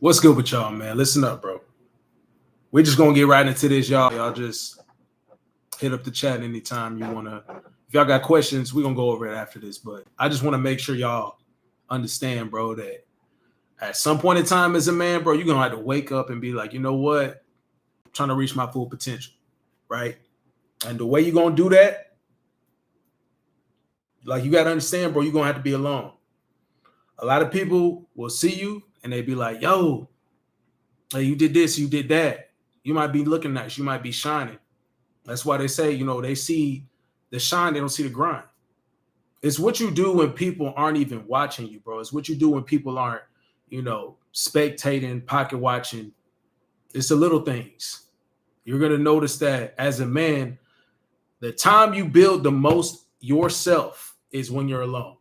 What's good with y'all, man? Listen up, bro. We're just gonna get right into this, y'all. Y'all just hit up the chat anytime you wanna. If y'all got questions, we're gonna go over it after this. But I just want to make sure y'all understand, bro, that at some point in time as a man, bro, you're gonna have to wake up and be like, you know what? I'm trying to reach my full potential, right? And the way you're gonna do that, like you gotta understand, bro, you're gonna have to be alone. A lot of people will see you and they be like, yo, hey, you did this, you did that. You might be looking nice, you might be shining. That's why they say, they see the shine, they don't see the grind. It's what you do when people aren't even watching you, bro. It's what you do when people aren't, spectating, pocket watching. It's the little things. You're going to notice that as a man, the time you build the most yourself is when you're alone.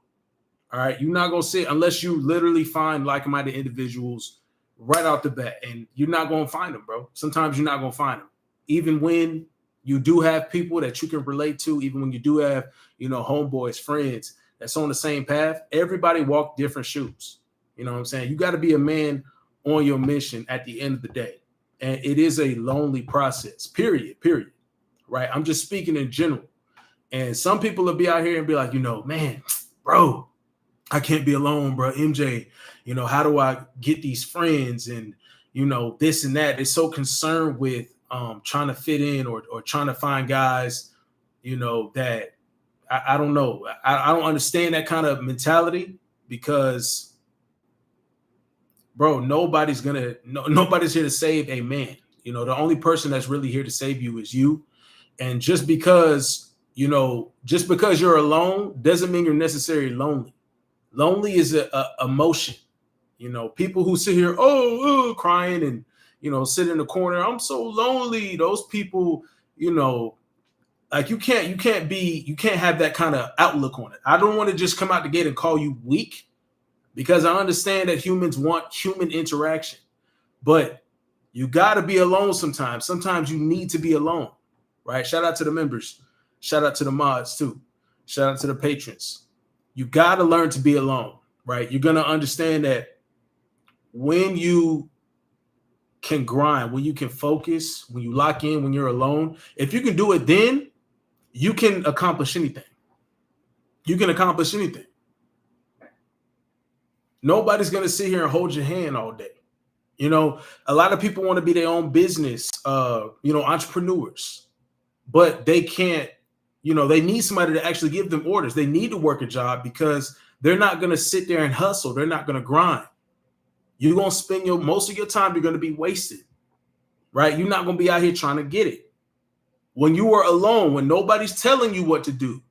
All right. You're not going to sit unless you literally find like-minded individuals right out the bat, and you're not going to find them, bro. Sometimes you're not going to find them. Even when you do have people that you can relate to, even when you do have, homeboys, friends that's on the same path, everybody walk different shoes. You know what I'm saying? You got to be a man on your mission at the end of the day. And it is a lonely process, period. Right? I'm just speaking in general. And some people will be out here and be like, man, bro, I can't be alone, bro. MJ, how do I get these friends and, this and that? They're so concerned with trying to fit in or trying to find guys, that I don't know. I don't understand that kind of mentality because, bro, nobody's here to save a man. The only person that's really here to save you is you. And just because you're alone doesn't mean you're necessarily lonely. Lonely is a emotion. People who sit here, crying and, sit in the corner. I'm so lonely. Those people, like you can't have that kind of outlook on it. I don't want to just come out the gate and call you weak because I understand that humans want human interaction, but you got to be alone sometimes. Sometimes you need to be alone, right? Shout out to the members. Shout out to the mods too. Shout out to the patrons. You got to learn to be alone, right? You're going to understand that when you can grind, when you can focus, when you lock in, when you're alone, if you can do it, then you can accomplish anything. You can accomplish anything. Nobody's going to sit here and hold your hand all day. A lot of people want to be their own business, entrepreneurs, but they can't. They need somebody to actually give them orders. They need to work a job because they're not going to sit there and hustle. They're not going to grind. You're going to spend most of your time, you're going to be wasted, right? You're not going to be out here trying to get it. When you are alone, when nobody's telling you what to do,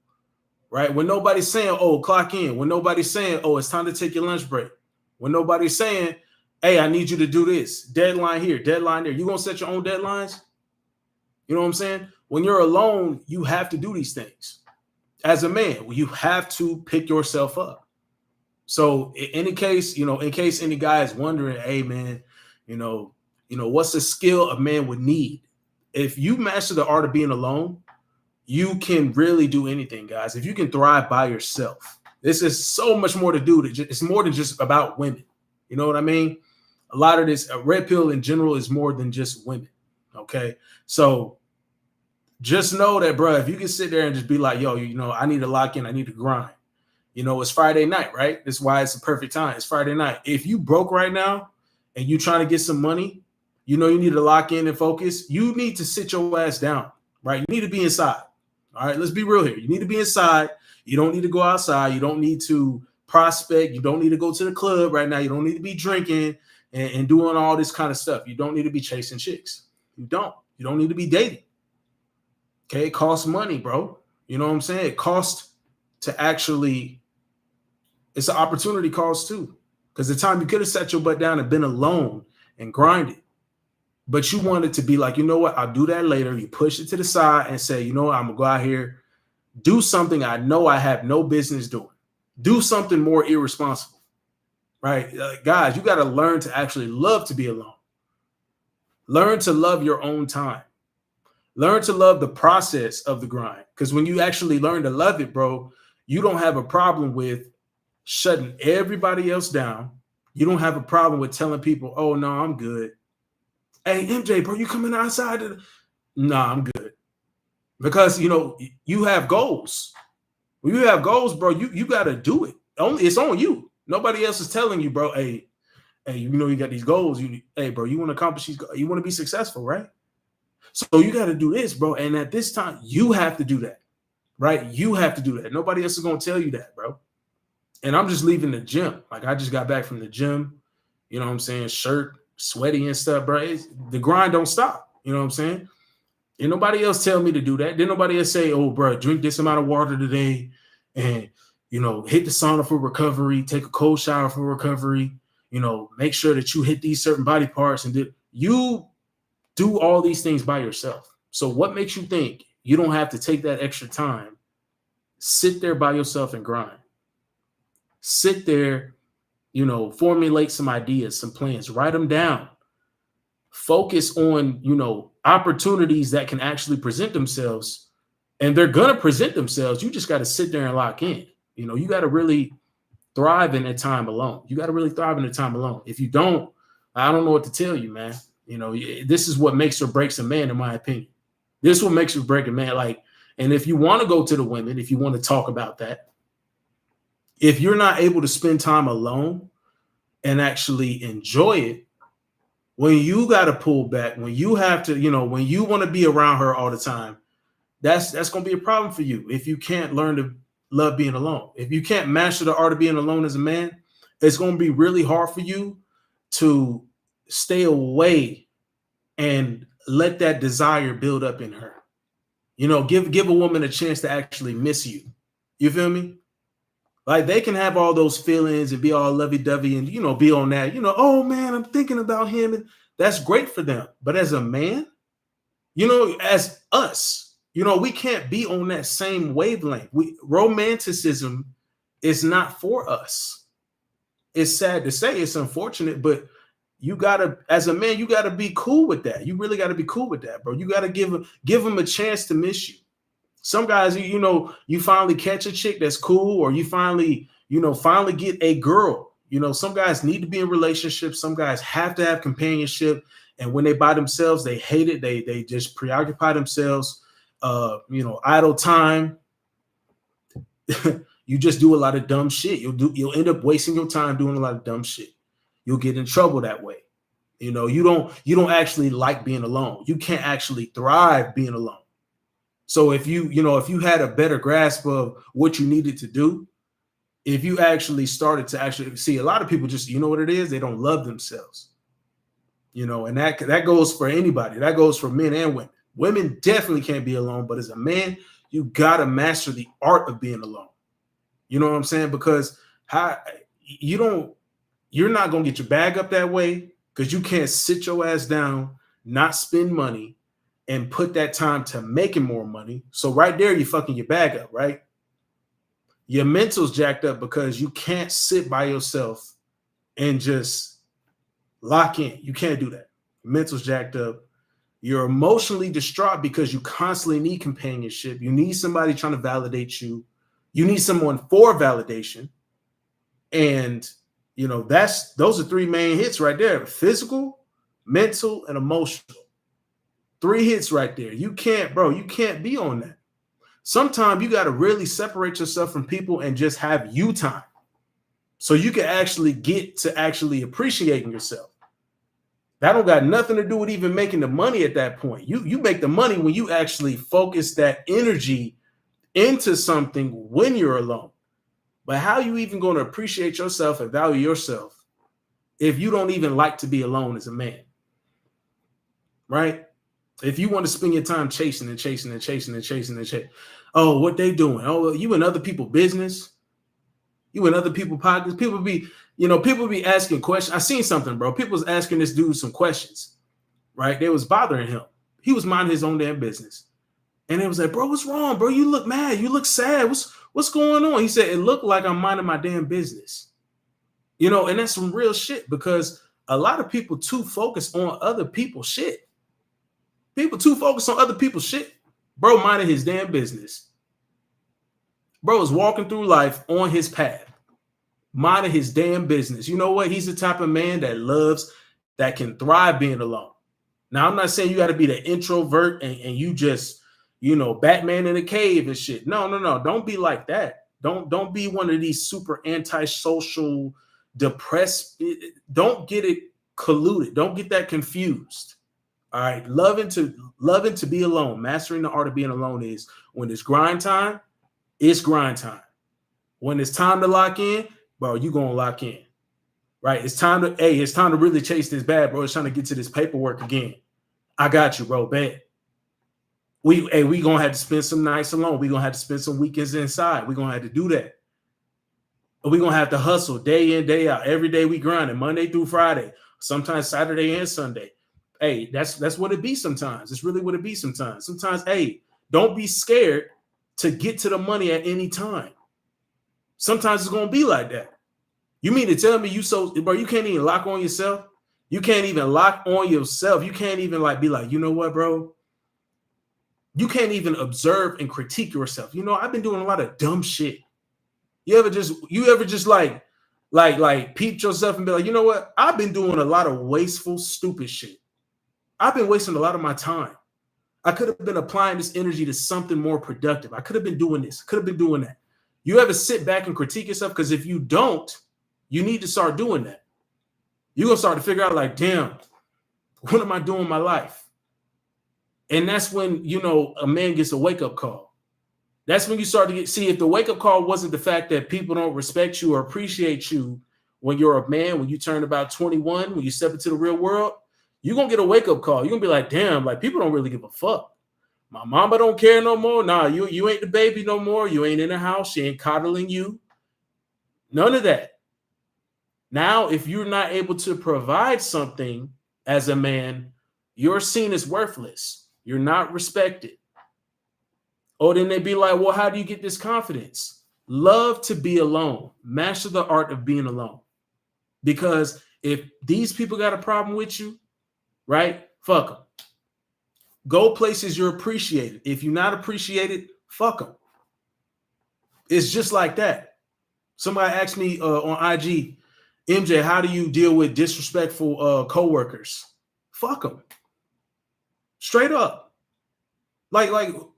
right? When nobody's saying, oh, clock in. When nobody's saying, oh, it's time to take your lunch break. When nobody's saying, hey, I need you to do this. Deadline here, deadline there. You're going to set your own deadlines? You know what I'm saying? When you're alone, you have to do these things. As a man, you have to pick yourself up. So in case any guy is wondering, hey, man, what's the skill a man would need? If you master the art of being alone, you can really do anything, guys. If you can thrive by yourself, this is so much more to do. It's more than just about women. You know what I mean? A lot of this red pill in general is more than just women. Okay. So just know that, bro, if you can sit there and just be like, yo, I need to lock in. I need to grind. It's Friday night, right? That's why it's a perfect time. It's Friday night. If you broke right now and you trying to get some money, you need to lock in and focus. You need to sit your ass down, right? You need to be inside. All right, let's be real here. You need to be inside. You don't need to go outside. You don't need to prospect. You don't need to go to the club right now. You don't need to be drinking and doing all this kind of stuff. You don't need to be chasing chicks. You don't need to be dating. Okay, it costs money, bro. You know what I'm saying? It costs to actually, it's an opportunity cost too. Because the time you could have sat your butt down and been alone and grinded, but you wanted to be like, you know what, I'll do that later. You push it to the side and say, I'm going to go out here, do something I know I have no business doing. Do something more irresponsible, right? Guys, you got to learn to actually love to be alone. Learn to love your own time. Learn to love the process of the grind. Because when you actually learn to love it, bro, you don't have a problem with shutting everybody else down, You don't have a problem with telling people, oh, no, I'm good. Hey, MJ, bro, you coming outside? No, I'm good. Because, you have goals. When you have goals, bro, you got to do it. It's on you. Nobody else is telling you, bro, hey, you got these goals. Hey, bro, you want to accomplish these goals. You want to be successful, right? So you got to do this, bro. And at this time, you have to do that, right? You have to do that. Nobody else is going to tell you that, bro. And I'm just leaving the gym. Like, I just got back from the gym, you know what I'm saying? Shirt, sweaty and stuff, bro. The grind don't stop. You know what I'm saying? And nobody else tell me to do that. Then nobody else say, oh, bro, drink this amount of water today and, hit the sauna for recovery, take a cold shower for recovery, make sure that you hit these certain body parts. And you do all these things by yourself. So what makes you think you don't have to take that extra time, sit there by yourself and grind? Sit there, formulate some ideas, some plans, write them down. Focus on, opportunities that can actually present themselves, and they're going to present themselves. You just got to sit there and lock in. You got to really thrive in that time alone. You got to really thrive in the time alone. If you don't, I don't know what to tell you, man. This is what makes or breaks a man, in my opinion. This is what makes or break a man. And if you want to go to the women, if you want to talk about that, if you're not able to spend time alone and actually enjoy it, when you got to pull back, when you have to, when you want to be around her all the time, that's going to be a problem for you. If you can't learn to love being alone, if you can't master the art of being alone as a man, it's going to be really hard for you to stay away and let that desire build up in her. Give a woman a chance to actually miss you. You feel me? Like, they can have all those feelings and be all lovey-dovey and, be on that, oh man, I'm thinking about him. And that's great for them. But as a man, as us, we can't be on that same wavelength. Romanticism is not for us. It's sad to say, it's unfortunate, but as a man, you gotta be cool with that. You really gotta be cool with that, bro. You gotta give them a chance to miss you. Some guys, you finally catch a chick that's cool, or you finally get a girl. Some guys need to be in relationships. Some guys have to have companionship. And when they by themselves, they hate it. They just preoccupy themselves. Idle time. You just do a lot of dumb shit. You'll end up wasting your time doing a lot of dumb shit. You'll get in trouble that way. You don't actually like being alone. You can't actually thrive being alone. So if you had a better grasp of what you needed to do, if you actually started to actually see, a lot of people just, what it is, they don't love themselves. And that goes for anybody. That goes for men and women. Women definitely can't be alone, but as a man, you gotta master the art of being alone. You know what I'm saying? Because you're not gonna get your bag up that way, because you can't sit your ass down, not spend money, and put that time to making more money. So right there, you're fucking your bag up, right? Your mental's jacked up because you can't sit by yourself and just lock in. You can't do that. Your mental's jacked up. You're emotionally distraught because you constantly need companionship. You need somebody trying to validate you. You need someone for validation. And, those are three main hits right there: physical, mental, and emotional. 3 hits right there. You can't be on that. Sometimes you got to really separate yourself from people and just have you time, so you can actually get to actually appreciating yourself. That don't got nothing to do with even making the money at that point. You make the money when you actually focus that energy into something when you're alone. But how are you even going to appreciate yourself and value yourself if you don't even like to be alone as a man? Right? If you want to spend your time chasing and chasing and chasing and chasing and chasing, oh, what they doing? Oh, you in other people's business? You in other people's pockets? People be asking questions. I seen something, bro. People was asking this dude some questions, right? They was bothering him. He was minding his own damn business. And it was like, bro, what's wrong, bro? You look mad. You look sad. What's going on? He said, it looked like I'm minding my damn business. And that's some real shit, because a lot of people too focus on other people's shit. People too focused on other people's shit. Bro minding his damn business. Bro is walking through life on his path. minding his damn business. You know what? He's the type of man that can thrive being alone. Now, I'm not saying you got to be the introvert and you just, Batman in a cave and shit. No. Don't be like that. Don't be one of these super antisocial, depressed. Don't get it colluded. Don't get that confused. All right. Loving to be alone. Mastering the art of being alone is when it's grind time, it's grind time. When it's time to lock in, bro, you gonna lock in. Right? It's time to really chase this bag, bro. It's trying to get to this paperwork again. I got you, bro. Bet. We gonna have to spend some nights alone. We gonna have to spend some weekends inside. We gonna have to do that. But we gonna have to hustle day in, day out. Every day we grinding, Monday through Friday, sometimes Saturday and Sunday. Hey, that's what it be sometimes. It's really what it be sometimes. Sometimes, hey, don't be scared to get to the money at any time. Sometimes it's gonna be like that. You mean to tell me bro, you can't even lock on yourself? You can't even lock on yourself. You can't even be like, you know what, bro? You can't even observe and critique yourself. I've been doing a lot of dumb shit. You ever just peep yourself and be like, you know what? I've been doing a lot of wasteful, stupid shit. I've been wasting a lot of my time. I could have been applying this energy to something more productive. I could have been doing this, could have been doing that. You ever sit back and critique yourself? Because if you don't, you need to start doing that. You're going to start to figure out like, damn, what am I doing in my life? And that's when, a man gets a wake-up call. That's when you start to see if the wake-up call wasn't the fact that people don't respect you or appreciate you when you're a man, when you turn about 21, when you step into the real world, you're going to get a wake-up call. You're going to be like, damn, like people don't really give a fuck. My mama don't care no more. Nah, you ain't the baby no more. You ain't in the house. She ain't coddling you. None of that. Now, if you're not able to provide something as a man, you're seen as worthless. You're not respected. Or then they'd be like, well, how do you get this confidence? Love to be alone. Master the art of being alone. Because if these people got a problem with you, right? Fuck them. Go places you're appreciated. If you're not appreciated, fuck them. It's just like that. Somebody asked me on IG, MJ, how do you deal with disrespectful coworkers? Fuck them. Straight up. Like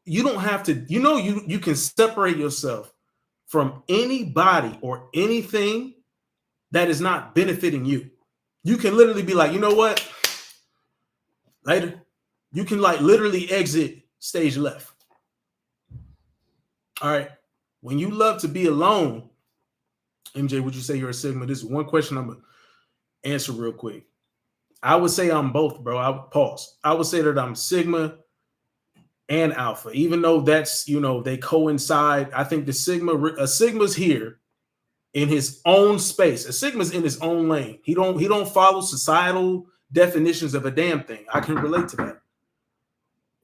you don't have to, you can separate yourself from anybody or anything that is not benefiting you. You can literally be like, you know what? Later. You can literally exit stage left. All right. When you love to be alone, MJ, would you say you're a Sigma? This is one question I'm going to answer real quick. I would say I'm both, bro. I would pause. I would say that I'm Sigma and Alpha, even though that's, they coincide. I think a Sigma's here in his own space. A Sigma's in his own lane. He don't follow societal definitions of a damn thing. I can relate to that.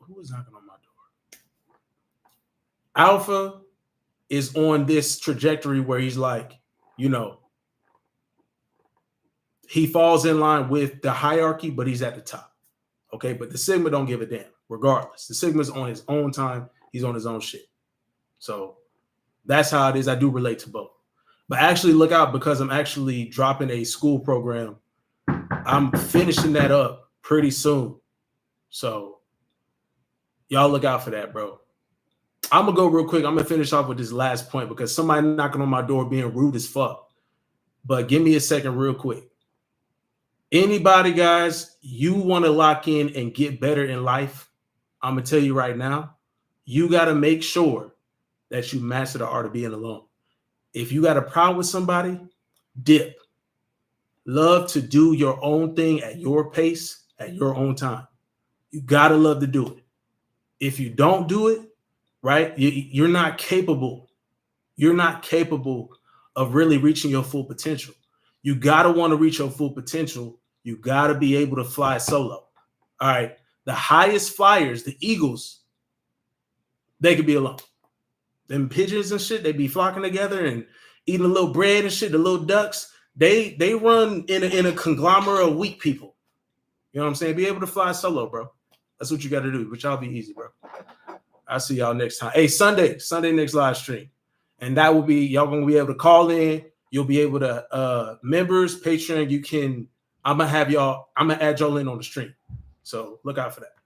Who is knocking on my door? Alpha is on this trajectory where he's like, he falls in line with the hierarchy, but he's at the top. Okay, but the Sigma don't give a damn, regardless. The Sigma's on his own time. He's on his own shit. So that's how it is. I do relate to both. But actually look out, because I'm actually dropping a school program. I'm finishing that up pretty soon. So y'all look out for that, bro. I'm going to go real quick. I'm going to finish off with this last point because somebody knocking on my door being rude as fuck. But give me a second real quick. Anybody, guys, you want to lock in and get better in life, I'm going to tell you right now, you got to make sure that you master the art of being alone. If you got a problem with somebody, dip. Love to do your own thing at your pace, at your own time. You got to love to do it. If you don't do it, right, you're not capable. You're not capable of really reaching your full potential. You got to want to reach your full potential. You got to be able to fly solo. All right. The highest flyers, the eagles, they could be alone. Them pigeons and shit, they be flocking together and eating a little bread and shit. The little ducks, they run in a conglomerate of weak people. You know what I'm saying? Be able to fly solo, bro. That's what you got to do. But y'all be easy, bro. I'll see y'all next time. Hey, Sunday next live stream. And that will be, y'all going to be able to call in. You'll be able to members, Patreon, I'm gonna add y'all in on the stream. So look out for that.